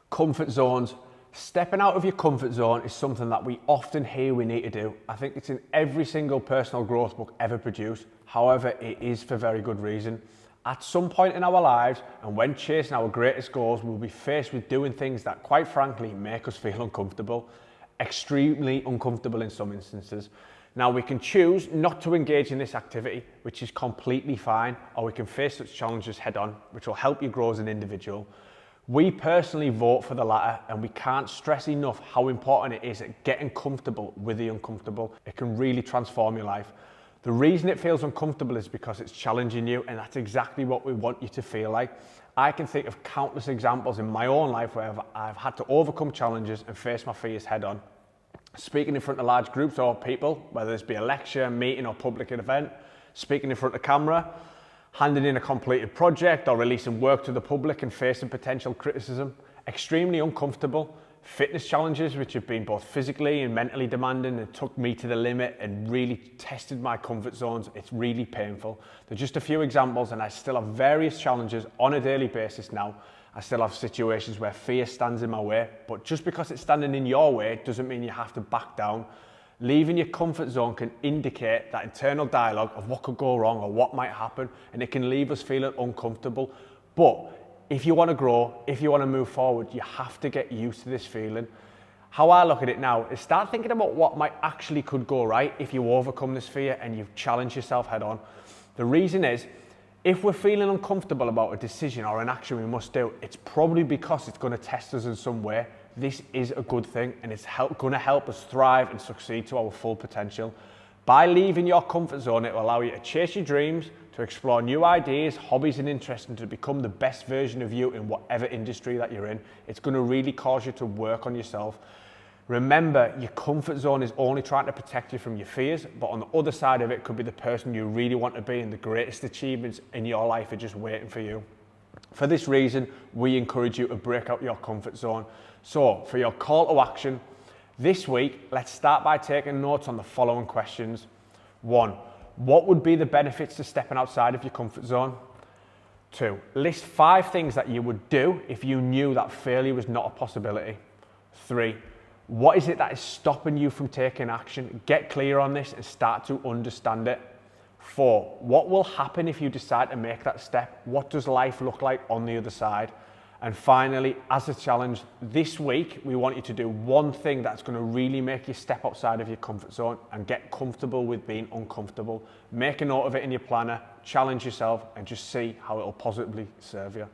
Comfort zones. Stepping out of your comfort zone is something that we often hear we need to do. I think it's in every single personal growth book ever produced. However, it is for very good reason. At some point in our lives, and when chasing our greatest goals, we'll be faced with doing things that, quite frankly, make us feel uncomfortable, extremely uncomfortable in some instances. Now, we can choose not to engage in this activity, which is completely fine, or we can face such challenges head on, which will help you grow as an individual. We personally vote for the latter, and we can't stress enough how important it is at getting comfortable with the uncomfortable. It can really transform your life. The reason it feels uncomfortable is because it's challenging you, and that's exactly what we want you to feel like. I can think of countless examples in my own life where I've had to overcome challenges and face my fears head on. Speaking in front of large groups or people, whether this be a lecture, meeting or public event, speaking in front of camera, handing in a completed project or releasing work to the public and facing potential criticism. Extremely uncomfortable. Fitness challenges, which have been both physically and mentally demanding and took me to the limit and really tested my comfort zones. It's really painful. They're just a few examples, and I still have various challenges on a daily basis now. I still have situations where fear stands in my way, but just because it's standing in your way doesn't mean you have to back down. Leaving your comfort zone can indicate that internal dialogue of what could go wrong or what might happen, and it can leave us feeling uncomfortable. But if you want to grow, if you want to move forward, you have to get used to this feeling. How I look at it now is start thinking about what might actually could go right if you overcome this fear and you challenge yourself head on. The reason is, if we're feeling uncomfortable about a decision or an action we must do, it's probably because it's going to test us in some way. This is a good thing, and it's going to help us thrive and succeed to our full potential. By leaving your comfort zone, it will allow you to chase your dreams, to explore new ideas, hobbies and interests, and to become the best version of you in whatever industry that you're in. It's going to really cause you to work on yourself. Remember, your comfort zone is only trying to protect you from your fears, but on the other side of it could be the person you really want to be, and the greatest achievements in your life are just waiting for you. For this reason, we encourage you to break out your comfort zone. So, for your call to action, this week, let's start by taking notes on the following questions. 1. What would be the benefits to stepping outside of your comfort zone? 2. List 5 things that you would do if you knew that failure was not a possibility. 3. What is it that is stopping you from taking action? Get clear on this and start to understand it. 4. What will happen if you decide to make that step? What does life look like on the other side? And finally, as a challenge, this week, we want you to do one thing that's going to really make you step outside of your comfort zone and get comfortable with being uncomfortable. Make a note of it in your planner, challenge yourself, and just see how it will positively serve you.